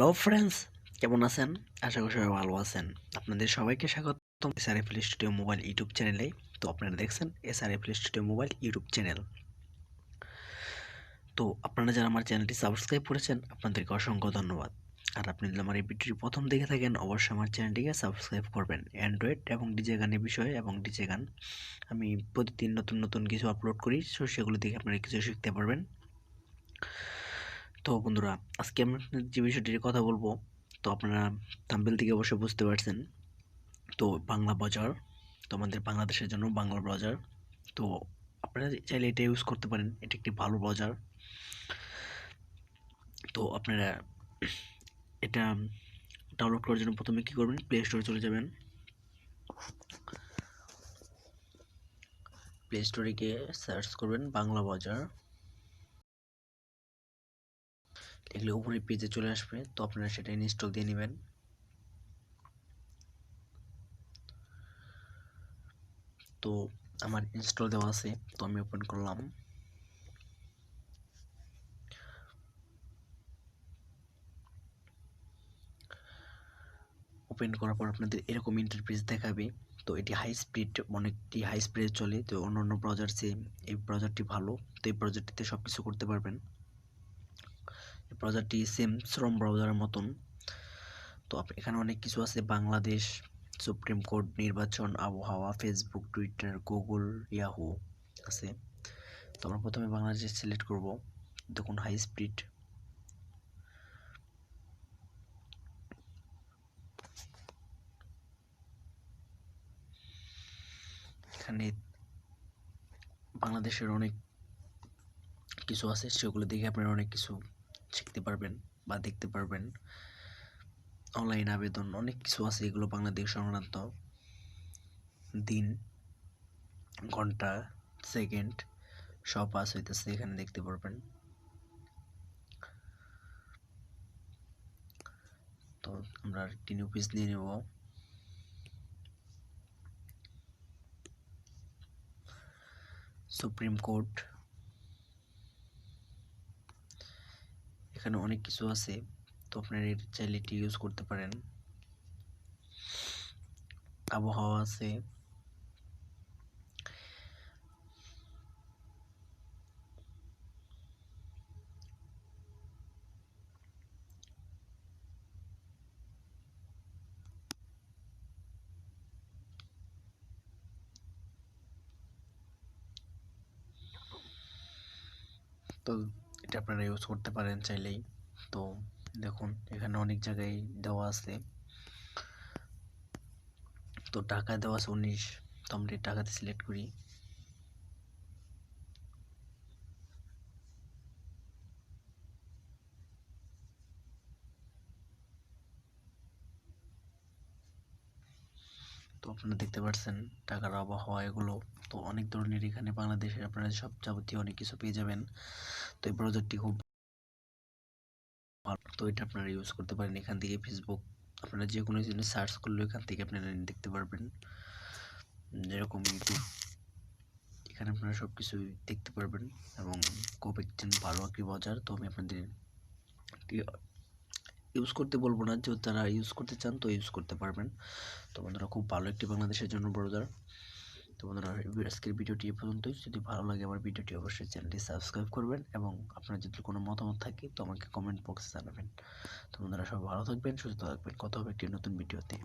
Hello friends, কেমন আছেন? আশা করি সবাই ভালো আছেন। আপনাদের সবাইকে স্বাগতম 𝑠𝒐𝒏 স্টুডিও মোবাইল ইউটিউব চ্যানেলে। তো আপনারা দেখছেন 𝑠𝒐𝒏 স্টুডিও মোবাইল ইউটিউব চ্যানেল। তো আপনারা যারা আমার চ্যানেলটি সাবস্ক্রাইব করেছেন আপনাদেরকে অসংখ্য ধন্যবাদ। আর আপনি যদি আমার এই ভিডিওটি প্রথম দেখে থাকেন অবশ্যই আমার চ্যানেলটিকে সাবস্ক্রাইব করবেন। অ্যান্ড্রয়েড এবং ডিজে গানের বিষয়ে এবং ডিজে গান আমি প্রতিদিন নতুন নতুন কিছু আপলোড করি, সো সেগুলো দেখে আপনারা কিছু শিখতে পারবেন। তো বন্ধুরা, আজকে আমি যে বিষয়টির কথা বলবো, তো আপনারা থাম্বনেল থেকে অবশ্যই বুঝতে পারছেন। তো বাংলা বাজার, তো আমাদের বাংলাদেশের জন্য বাংলা ব্রাউজার। তো আপনারা চাইলে এটা ইউজ করতে পারেন, এটা একটি ভালো ব্রাউজার। তো আপনারা এটা ডাউনলোড করার জন্য প্রথমে কী করবেন, প্লে স্টোরে চলে যাবেন। প্লে স্টোরে গিয়ে সার্চ করবেন বাংলা বাজার, এগুলো উপরে পেজে চলে আসবে। তো আপনারা সেটা ইনস্টল দিয়ে নেবেন। তো আমার ইনস্টল দেওয়া আছে, তো আমি ওপেন করলাম। ওপেন করার পর আপনাদের এরকম ইন্টারফেস দেখাবে। তো এটি হাই স্পিড, অনেকটি হাই স্পিডে চলে। তো অন্যান্য ব্রাউজার চেয়ে এই ব্রাউজারটি ভালো। তো এই ব্রাউজারটিতে সব কিছু করতে পারবেন। এই ব্রাউজারটি সেম শ্রম ব্রাউজারের মতন। তো এখানে অনেক কিছু আছে, বাংলাদেশ, সুপ্রিম কোর্ট, নির্বাচন, আবহাওয়া, ফেসবুক, টুইটার, গুগল, ইয়াহু আছে। তো আমরা প্রথমে বাংলাদেশ সিলেক্ট করব। দেখুন হাই স্পিড। এখানে বাংলাদেশের অনেক কিছু আছে, সেগুলো দেখে আপনারা অনেক কিছু শিখতে পারবেন বা দেখতে পারবেন। অনলাইন আবেদন অনেক কিছু আছে, এগুলো বাংলাদেশ সংক্রান্ত। দিন, ঘন্টা, সেকেন্ড সব পাস হইতেছে, এখানে দেখতে পারবেন। তো আমরা একটি নিউ পেজ নিয়ে নেব। সুপ্রিম কোর্ট, এখানে অনেক কিছু আছে, তো আপনারা চাইলে এটি ইউজ করতে পারেন। আবহাওয়া আছে, তো এটা আপনারা ইউজ করতে পারেন চাইলেই। তো দেখুন এখানে অনেক জায়গায় দেওয়া আছে। তো টাকা দেওয়া আছে 19। তো আমরা টাকাতে সিলেক্ট করি। তো আপনারা দেখতে পাচ্ছেন টাকার আবহাওয়া এগুলো। তো অনেক ধরনের এখানে বাংলাদেশের আপনারা সব যাবতীয় অনেক কিছু পেয়ে যাবেন। তো এই ব্রাউজারটি খুব ভালো। তো এটা আপনারা ইউজ করতে পারেন। এখান থেকে ফেসবুক আপনারা যে কোনো জিনিস সার্চ করলে এখান থেকে আপনারা দেখতে পারবেন, যেরকম ইউটিউব, এখানে আপনারা সব কিছু দেখতে পারবেন। এবং খুব একটি ভালো একটি বাজার। তো আমি আপনাদের ইউজ করতে বলবো না, যে যারা ইউজ করতে চান তো ইউজ করতে পারবেন। তো বন্ধুরা, খুব ভালো একটি বাংলাদেশের জন্য ব্রাউজার। তো বন্ধুরা, আজকের ভিডিওটি এ পর্যন্তই। যদি ভালো লাগে আমার ভিডিওটি অবশ্যই চ্যানেলটি সাবস্ক্রাইব করবেন, এবং আপনার যদি কোনো মতামত থাকে তো আমাকে কমেন্ট বক্সে জানাবেন। তো বন্ধুরা, সবাই ভালো থাকবেন, সুস্থ থাকবেন। কথা হবে একটি নতুন ভিডিওতে।